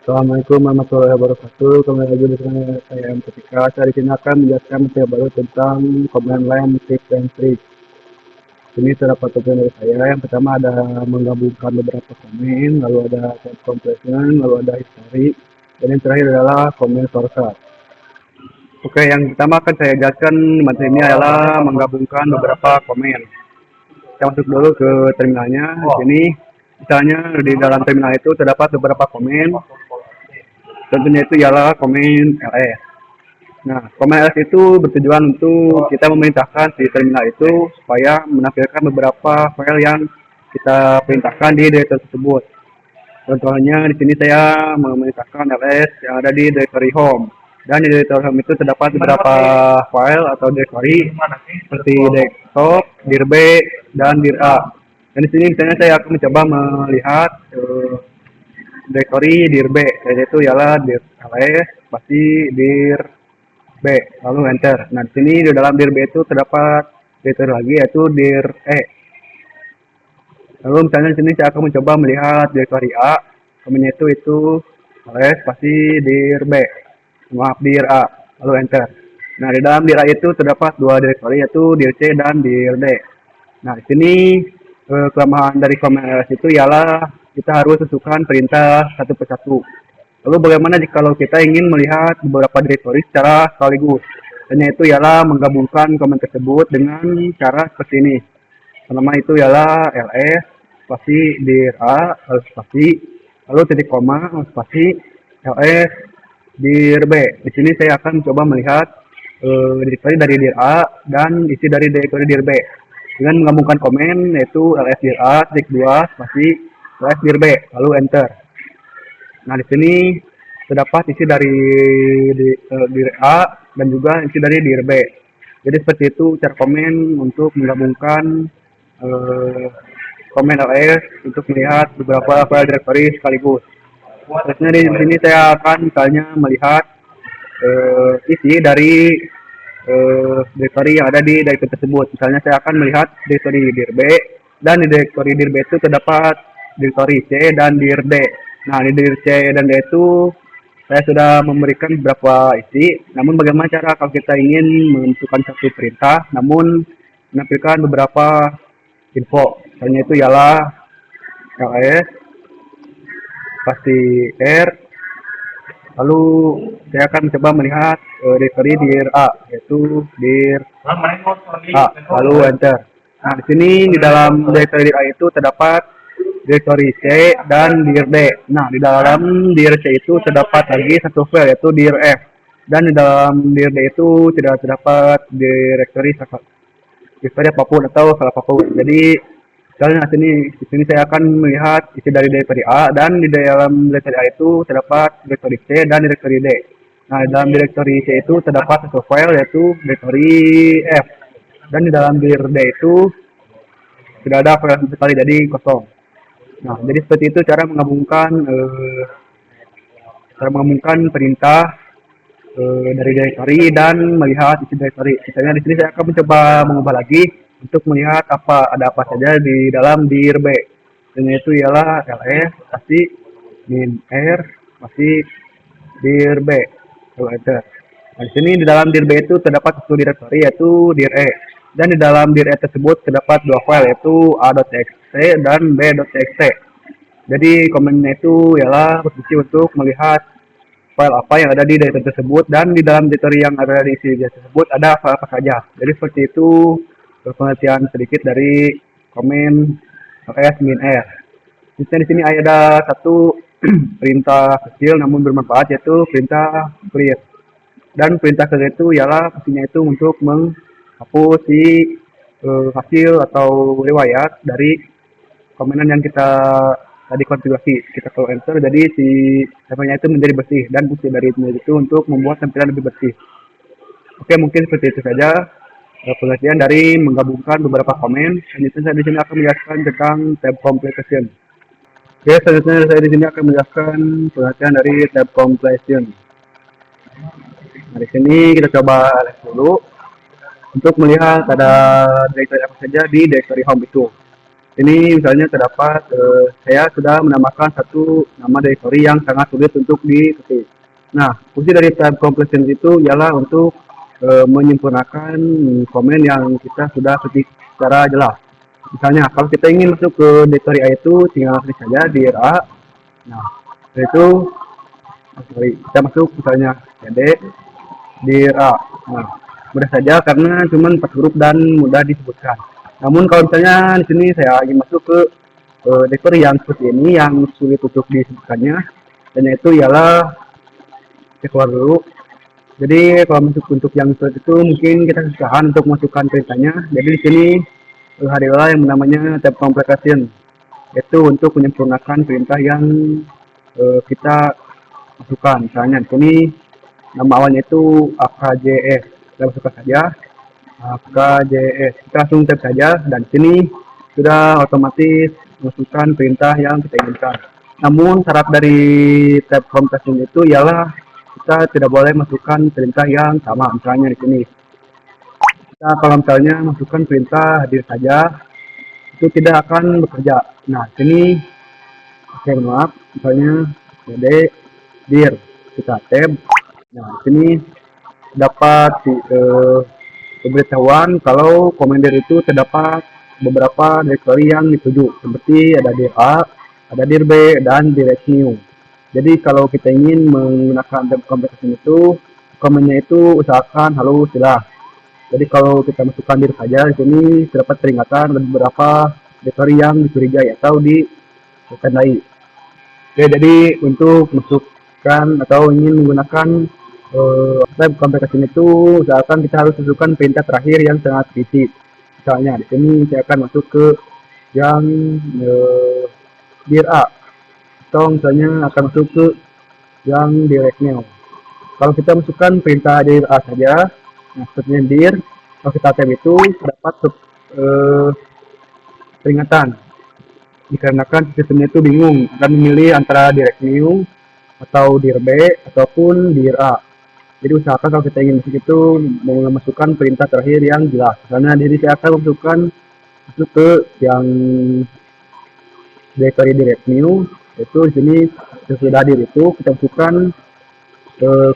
Assalamualaikum warahmatullahi wabarakatuh. Kembali lagi bersama saya M. Ketika. Saya di sini akan menjelaskan materi baru tentang command line tip dan trik. Ini terdapat tujuan dari saya. Yang pertama ada menggabungkan beberapa komen, lalu ada tab compression, lalu ada history, dan yang terakhir adalah comment shortcut. Oke, yang pertama akan saya jelaskan materi ini adalah menggabungkan beberapa komen. Kita masuk dulu ke terminalnya. Di sini, misalnya di dalam terminal itu terdapat beberapa komen. Tentunya itu ialah komen ls. Nah, komen ls itu bertujuan untuk kita memerintahkan di terminal itu supaya menampilkan beberapa file yang kita perintahkan di directory tersebut. Contohnya di sini saya memerintahkan ls yang ada di directory home. Dan di directory home itu terdapat beberapa file atau directory seperti desktop, dir B, dan dir A. Dan di sini misalnya saya akan mencoba melihat directory dir B, yaitu ialah dir ls spasi dir B, lalu enter. Nah, di sini di dalam dir B itu terdapat directory lagi yaitu dir E. Lalu misalnya di sini saya akan mencoba melihat directory A, komennya itu ls spasi dir B, maaf dir A, lalu enter. Nah, di dalam dir A itu terdapat dua directory yaitu dir C dan dir D. Nah, di sini kelemahan dari command ls itu ialah kita harus susukan perintah satu persatu. Lalu bagaimana kalau kita ingin melihat beberapa directory secara sekaligus? Dan itu ialah menggabungkan komen tersebut dengan cara seperti ini. Pertama itu ialah ls spasi dir A, lalu spasi, lalu titik koma, lalu spasi, ls dir B. Di sini saya akan coba melihat directory dari dir A dan isi dari directory dir B dengan menggabungkan komen yaitu ls dir A titik 2 spasi ls dir B, lalu enter. Nah, di sini terdapat isi dari dir A dan juga isi dari dir B. Jadi seperti itu cara komen untuk menggabungkan komen ls untuk melihat beberapa file directory sekaligus. Terusnya di sini saya akan misalnya melihat isi dari directory yang ada di directory tersebut. Misalnya saya akan melihat directory dir B, dan di directory dir B itu terdapat directory C dan dir D. Nah, di dir C dan D itu saya sudah memberikan beberapa isi. Namun bagaimana cara kalau kita ingin menentukan satu perintah namun menampilkan beberapa info. Misalnya itu ialah ls pasti R, lalu saya akan coba melihat directory dir A yaitu dir A, lalu enter. Nah, di sini di dalam directory dir A itu terdapat directory C dan dir D. Nah, di dalam dir C itu terdapat lagi satu file yaitu dir F, dan di dalam dir D itu tidak terdapat directory apapun atau file apapun. Jadi misalnya di sini saya akan melihat isi dari directory A, dan di dalam directory A itu terdapat directory C dan directory D. Nah, di dalam directory C itu terdapat satu file yaitu directory F, dan di dalam dir D itu tidak ada file sama sekali, jadi kosong. Nah, jadi seperti itu cara menggabungkan perintah dari directory dan melihat isi directory. Misalnya di sini saya akan mencoba mengubah lagi untuk melihat ada apa saja di dalam dir B. Dan itu ialah ls pasti min r pasti dir B, lalu enter. Nah, di sini di dalam dir B itu terdapat satu directory yaitu dir E, dan di dalam dir E tersebut terdapat dua file yaitu a.txt dan b.txt. Jadi komennya itu ialah berfungsi untuk melihat file apa yang ada di directory tersebut, dan di dalam directory yang ada di isi tersebut ada file apa saja. Jadi seperti itu pengertian sedikit dari komen ls min r. Di sini ada satu perintah kecil namun bermanfaat yaitu perintah clear. Dan perintah clear itu ialah fungsinya itu untuk menghapus si hasil atau riwayat dari komenan yang kita tadi konfigurasi. Kita kalau enter, jadi si servernya itu menjadi bersih, dan fungsi dari itu untuk membuat tampilan lebih bersih. Oke, mungkin seperti itu saja pengertian dari menggabungkan beberapa komen. Selanjutnya saya di sini akan menjelaskan tentang tab completion. Oke, selanjutnya saya di sini akan menjelaskan pengertian dari tab completion. Nah, di sini kita coba lihat dulu untuk melihat ada directory apa saja di directory home itu. Ini misalnya terdapat saya sudah menambahkan satu nama directory yang sangat sulit untuk diketik. Nah, fungsi dari tab completion itu ialah untuk menyempurnakan komen yang kita sudah ketik secara jelas. Misalnya, kalau kita ingin masuk ke directory A itu, tinggal klik saja di A. Nah, setelah itu, kita masuk misalnya cd dir A. Nah, mudah saja karena cuma 4 huruf dan mudah disebutkan. Namun kalau misalnya di sini saya ingin masuk ke directory yang seperti ini yang sulit untuk disebutkannya, dan itu ialah kita keluar dulu. Jadi kalau masuk untuk yang sulit itu mungkin kita kesusahan untuk masukkan perintahnya. Jadi di sini hadirlah yang namanya tab complication, yaitu untuk menyempurnakan perintah yang kita masukkan. Misalnya di sini nama awalnya itu AKJS, kita masukkan saja AKJS, kita langsung tab saja, dan sini sudah otomatis masukkan perintah yang kita inginkan. Namun syarat dari tab compression itu ialah kita tidak boleh masukkan perintah yang sama. Misalnya di sini kita kalau misalnya masukkan perintah hadir saja, itu tidak akan bekerja. Nah sini oke, maaf, misalnya cd dir, kita tab. Nah sini dapat pemberitahuan kalau komander itu terdapat beberapa directory yang dituju, seperti ada dir A, ada dir B, dan direct new. Jadi kalau kita ingin menggunakan tab compression itu, komennya itu usahakan halus sudah. Jadi kalau kita masukkan dir saja, di sini terdapat peringatan dan beberapa directory yang dicurigai atau ditandai. Oke, jadi untuk masukkan atau ingin menggunakan tab compression itu, usahakan kita harus masukkan perintah terakhir yang sangat kritis. Misalnya di sini saya akan masuk ke yang dir A, atau misalnya akan masuk ke yang direct new. Kalau kita masukkan perintah dir A saja, nah sepertinya dir, kalau kita tab itu dapat peringatan dikarenakan sistemnya itu bingung akan memilih antara direct new atau dir B ataupun dir A. Jadi usahakan kalau kita ingin masuk itu memasukkan perintah terakhir yang jelas. Karena diri saya akan masuk ke yang directory direct new, yaitu di sini sesudah dir itu kita masukkan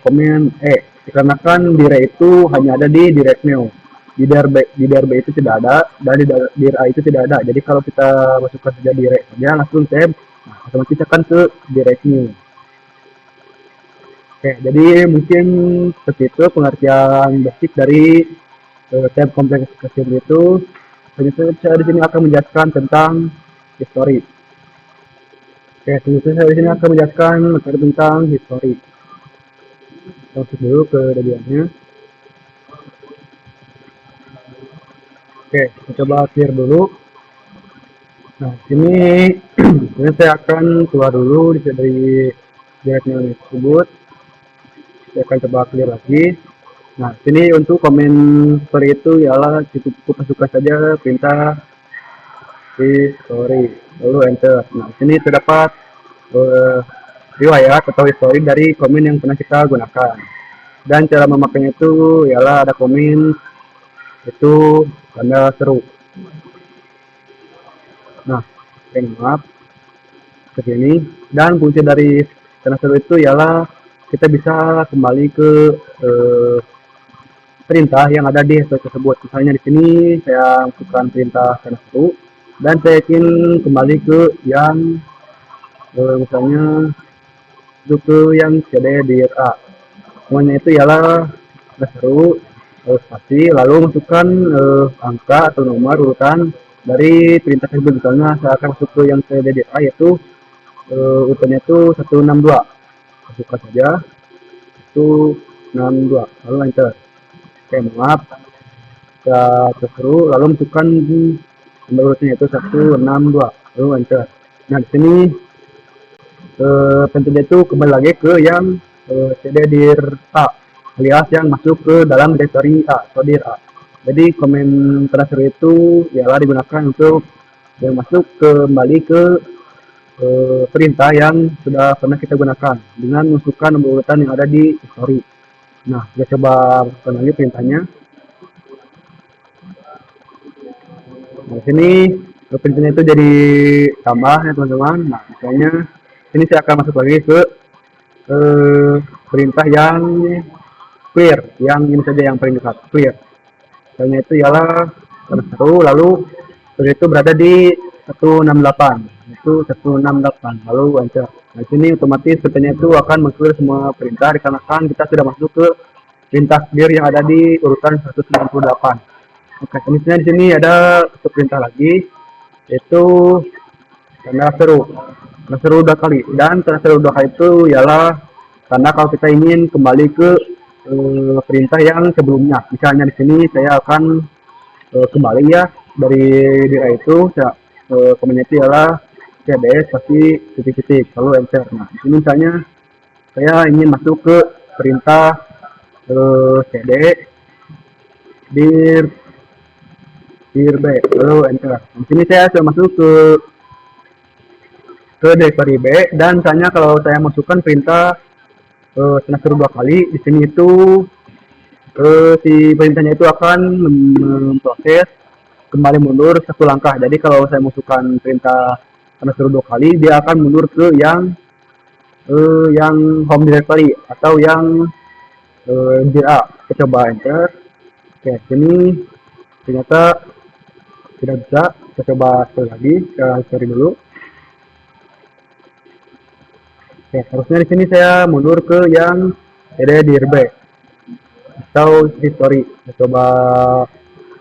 komen dikarenakan dir itu hanya ada di direct new. Di dir B itu tidak ada, dan di dir A itu tidak ada. Jadi kalau kita masukkan saja direct saja langsung tab, nah, otomatis akan ke direct new. Oke, jadi mungkin seperti itu pengertian basic dari tab complexification itu. Selanjutnya saya di sini akan menjelaskan tentang history. Oke, selanjutnya saya di sini akan menjelaskan materi tentang history. Masuk dulu ke bagiannya. Oke, kita coba clear dulu. Nah, sini ini saya akan keluar dulu dari directory tersebut. Saya akan coba clear lagi. Nah, sini untuk komen story itu ialah cukup masukkan saja perintah history, lalu enter. Nah, sini terdapat riwayat atau history dari komen yang pernah kita gunakan. Dan cara memakainya itu ialah ada komen itu tanda seru. Nah, maaf seperti ini. Dan fungsi dari tanda seru itu ialah kita bisa kembali ke perintah yang ada di history tersebut. Misalnya di sini saya masukkan perintah tanda seru dan saya ingin kembali ke yang misalnya itu ke yang cd dir A. Semuanya itu ialah tanda seru spasi, lalu masukkan angka atau nomor urutan dari perintah tersebut. Misalnya saya akan masuk ke yang cd dir A, yaitu urutannya itu 162. Masukkan saja 162, lalu enter. Oke, maaf, kita terseru, lalu masukkan nomor urutnya itu 162, lalu enter. Nah di sini tentunya itu kembali lagi ke yang cd dir A, alias yang masuk ke dalam directory A atau dir A. Jadi komen transfer itu ialah digunakan untuk yang masuk kembali ke perintah yang sudah pernah kita gunakan dengan masukkan nomor urutan yang ada di history. Nah, kita coba masukkan lagi perintahnya. Di sini perintahnya itu jadi tambah ya teman-teman. Nah, misalnya ini saya akan masuk lagi ke eh, perintah yang clear, yang ini saja yang paling dekat, clear. Misalnya itu ialah satu, lalu itu berada di 168, itu 168, lalu enter. Nah, sini otomatis perintahnya itu akan mengclear semua perintah dikarenakan kita sudah masuk ke perintah clear yang ada di urutan 198. Oke, selanjutnya di sini ada satu perintah lagi, yaitu tanda seru. Tanda seru 2 kali, dan tanda seru 2 kali itu ialah karena kalau kita ingin kembali ke perintah yang sebelumnya. Misalnya di sini saya akan kembali ya dari dira itu, saya komennya itu ialah cd pasti titik-titik lalu enter. Nah, di sini misalnya saya ingin masuk ke perintah cd dir dir b lalu enter. Di sini saya sudah masuk ke directory B, dan misalnya kalau saya masukkan perintah transfer 2 kali di sini itu si perintahnya itu akan memproses kembali mundur 1 langkah. Jadi kalau saya masukkan perintah transfer 2 kali, dia akan mundur ke yang home directory atau yang dir A. Kita coba enter. Oke, sini ternyata tidak bisa. Kita coba sekali lagi, kita cari dulu. Oke, harusnya di sini saya mundur ke yang ada di RB atau history. Kita coba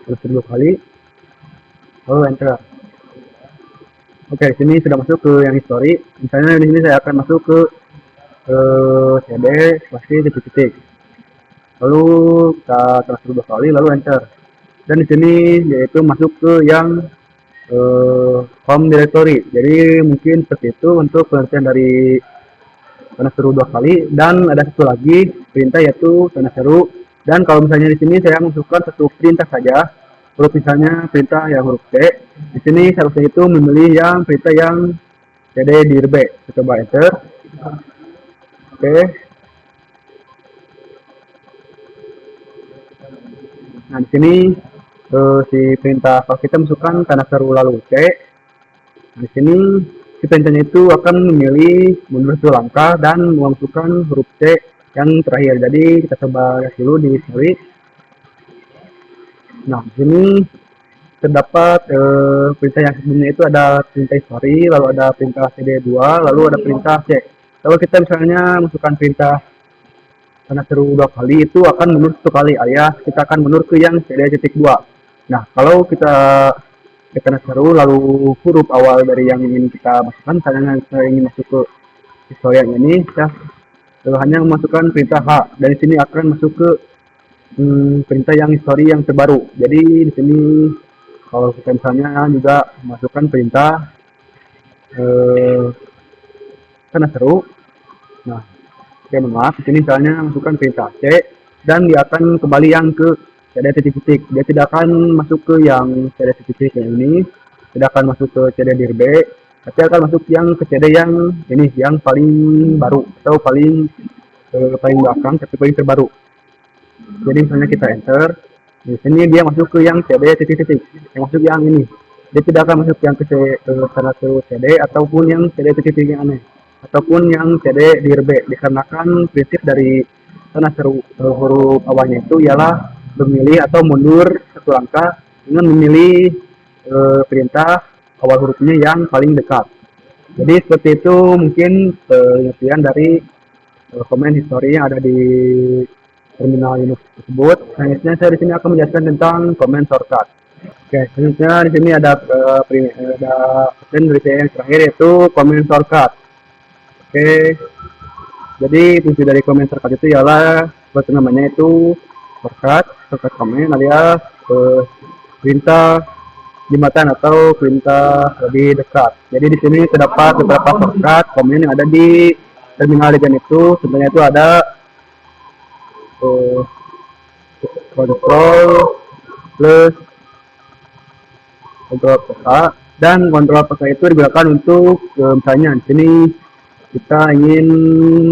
terus 2 kali, lalu enter. Oke, di sini sudah masuk ke yang history. Misalnya di sini saya akan masuk ke CD pasti titik-titik. Lalu kita transfer 2 kali, lalu enter. Dan di sini yaitu masuk ke yang home directory. Jadi mungkin seperti itu untuk pengertian dari tanda seru 2 kali, dan ada satu lagi perintah yaitu tanda seru. Dan kalau misalnya di sini saya masukkan satu perintah saja, huruf misalnya perintah yang huruf C, di sini seharusnya itu memilih yang perintah yang cd dir B. Kita coba enter. Oke. Nah, di sini si perintah kalau kita masukkan tanda seru lalu C, nah, di sini si perintahnya itu akan memilih mundur 1 langkah dan memasukkan huruf C yang terakhir. Jadi kita coba lihat dulu di history. Nah, di sini terdapat perintah yang sebelumnya itu ada perintah history, lalu ada perintah cd2, lalu ada perintah C. Kalau kita misalnya masukkan perintah tanda seru 2 kali, itu akan mundur 1 kali, alias kita akan mundur ke yang cd.2. Nah, kalau kita tanda seru lalu huruf awal dari yang ingin kita masukkan, misalnya saya ingin masuk ke history yang ini, kita hanya memasukkan perintah H, dan di sini akan masuk ke perintah yang history yang terbaru. Jadi di sini kalau kita misalnya juga masukkan perintah tanda seru. Nah, oke, maaf, di sini misalnya masukkan perintah C, dan dia akan kembali yang ke CD titik-titik. Dia tidak akan masuk ke yang CD titik-titik yang ini, tidak akan masuk ke CD dir B, tapi akan masuk yang ke CD yang ini, yang paling baru atau paling paling belakang tapi paling terbaru. Jadi misalnya kita enter, di sini dia masuk ke yang CD titik-titik, yang masuk yang ini. Dia tidak akan masuk yang ke tanda seru CD ataupun yang CD titik-titik yang aneh, ataupun yang CD dir B, dikarenakan prinsip dari tanda seru huruf awalnya itu ialah memilih atau mundur 1 langkah dengan memilih perintah awal hurufnya yang paling dekat. Jadi seperti itu mungkin pengertian dari komen history yang ada di terminal Linux tersebut. Selanjutnya saya di sini akan menjelaskan tentang comment shortcut. Oke, selanjutnya di sini ada option dari saya yang terakhir yaitu comment shortcut. Oke, jadi fungsi dari comment shortcut itu ialah buat namanya itu shortcut comment alias perintah jembatan atau perintah lebih dekat. Jadi di sini terdapat beberapa shortcut comment yang ada di terminal Legion itu. Sebenarnya itu ada kontrol plus kontrol peka, dan kontrol peka itu digunakan untuk misalnya di sini kita ingin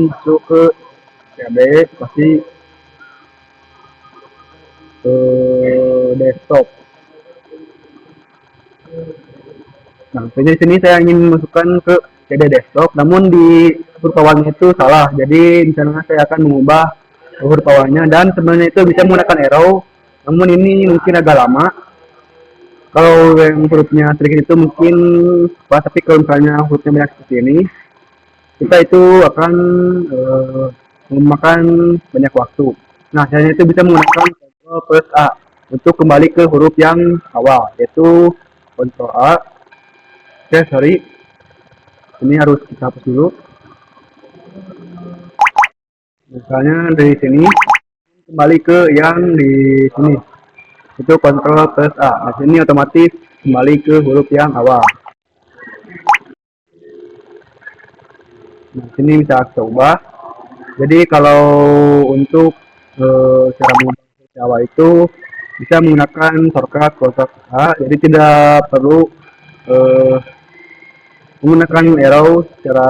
masuk ke CAD pasti desktop. Nah, di sini saya ingin masukkan ke CD desktop, namun di huruf awalnya itu salah. Jadi di sana saya akan mengubah huruf awalnya dan sebenarnya itu bisa menggunakan arrow, namun ini mungkin agak lama. Kalau yang hurufnya sedikit itu mungkin apa, tapi kalau misalnya hurufnya banyak seperti ini, kita itu akan memakan banyak waktu. Nah, caranya itu bisa menggunakan Ctrl plus A untuk kembali ke huruf yang awal, yaitu Ctrl A. Oke, sorry, ini harus kita hapus dulu. Misalnya dari sini kembali ke yang di sini, itu Ctrl plus A. Nah, sini otomatis kembali ke huruf yang awal. Nah, sini bisa kita ubah. Jadi kalau untuk cara mengubah Jawa itu bisa menggunakan shortcut Ctrl A, jadi tidak perlu eh, menggunakan arrow secara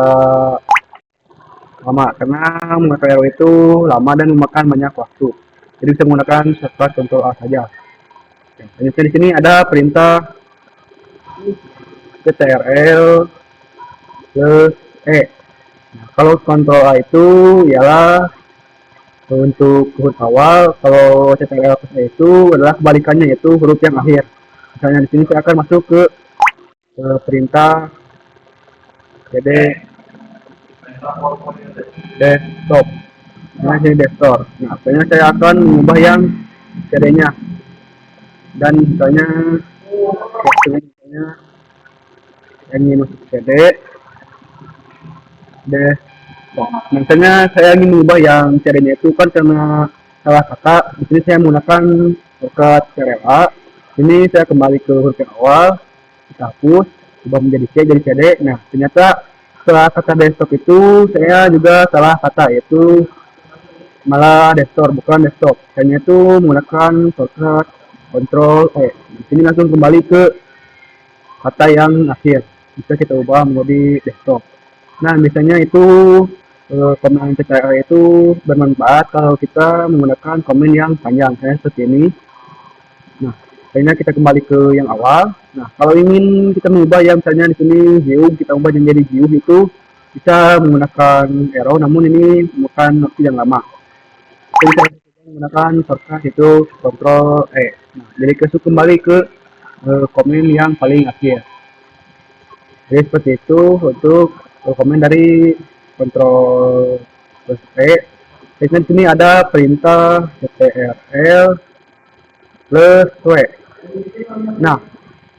lama, karena menggunakan arrow itu lama dan memakan banyak waktu. Jadi bisa menggunakan shortcut Ctrl A saja. Nah, di sini ada perintah Ctrl plus E. Nah, kalau Ctrl A itu ialah untuk huruf awal, kalau CTRL plus E itu adalah kebalikannya, yaitu huruf yang akhir. Misalnya di sini saya akan masuk ke perintah cd desktop. Nah, ini desktop. Nah, akhirnya saya akan mengubah yang cd-nya dan misalnya ingin masuk cd desktop. Misalnya saya ingin mengubah yang cd-nya itu kan karena salah kata. Di sini saya menggunakan shortcut Ctrl A. Ini saya kembali ke huruf yang awal, kita hapus, ubah menjadi C, jadi CD. Nah, ternyata setelah kata desktop itu saya juga salah kata, yaitu malah desktop, bukan desktop. Saya itu menggunakan shortcut Ctrl E. Di sini langsung kembali ke kata yang akhir. Bisa kita ubah menjadi desktop. Nah, biasanya itu komen CTRL itu bermanfaat kalau kita menggunakan komen yang panjang, kayak seperti ini. Nah, akhirnya kita kembali ke yang awal. Nah, kalau ingin kita mengubah yang misalnya di sini view, kita ubah menjadi view itu bisa menggunakan arrow, namun ini bukan waktu yang lama. Jadi saya menggunakan shortcut itu Ctrl E. Nah, jadi masuk kembali ke komen yang paling akhir. Jadi seperti itu untuk komen dari Ctrl plus E. Di sini ada perintah Ctrl plus W. Nah,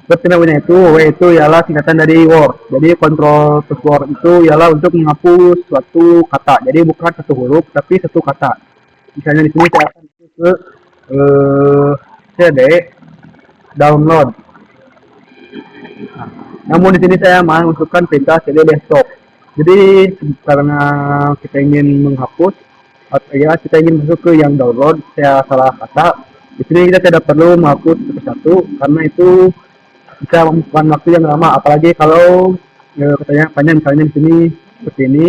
seperti namanya itu, W itu ialah singkatan dari Word. Jadi Ctrl plus Word itu ialah untuk menghapus suatu kata. Jadi bukan satu huruf, tapi satu kata. Misalnya di sini saya akan masuk ke CD download. Nah, namun di sini saya mau masukkan perintah CD desktop. Jadi karena kita ingin menghapus, ya kita ingin masuk ke yang download, saya salah kata. Di sini kita tidak perlu menghapus satu-satu karena itu bisa memakan waktu yang lama, apalagi kalau katanya panjang, misalnya di sini seperti ini.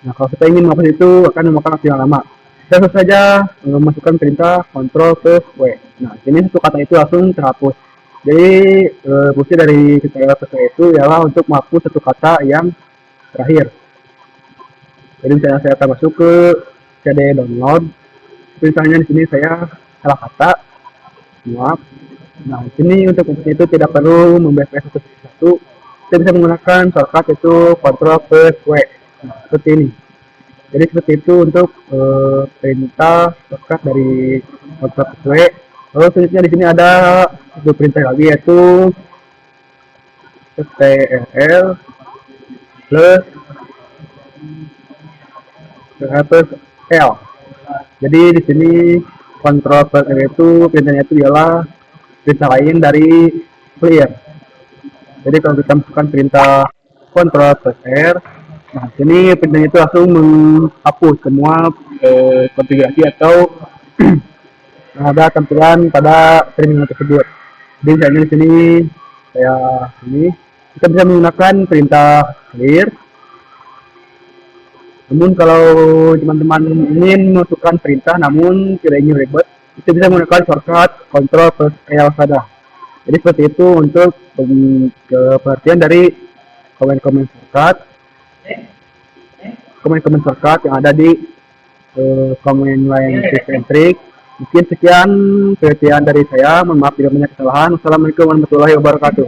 Nah, kalau kita ingin menghapus itu akan memakan waktu yang lama. Kita langsung saja memasukkan perintah Ctrl plus W. Nah, ini satu kata itu langsung terhapus. Jadi fungsi dari Ctrl plus W itu ialah untuk menghapus satu kata yang terakhir. Jadi misalnya saya akan masuk ke CD download. Misalnya di sini saya salah kata, maaf. Nah, di sini untuk itu tidak perlu membaca satu-satu. Kita bisa menggunakan shortcut itu Ctrl plus W. Nah, seperti ini. Jadi seperti itu untuk perintah shortcut dari Ctrl plus W. Lalu selanjutnya di sini ada satu perintah lagi, yaitu Ctrl plus L. Jadi di sini Ctrl plus L itu perintahnya itu ialah perintah lain dari clear. Jadi kalau kita masukkan perintah Ctrl plus R, nah sini perintahnya itu langsung menghapus semua konfigurasi atau ada tampilan pada terminal tersebut. Jadi misalnya di sini saya kita bisa menggunakan perintah clear. Namun kalau teman-teman ingin masukkan perintah namun tidak ingin ribet, kita bisa menggunakan shortcut Ctrl plus L saja. Jadi seperti itu untuk pengertian dari komen-komen serkat, komen-komen serkat yang ada di komen lain tips and trick. Mungkin sekian pengertian dari saya. Mohon maaf bila banyak kesalahan. Wassalamualaikum warahmatullahi wabarakatuh.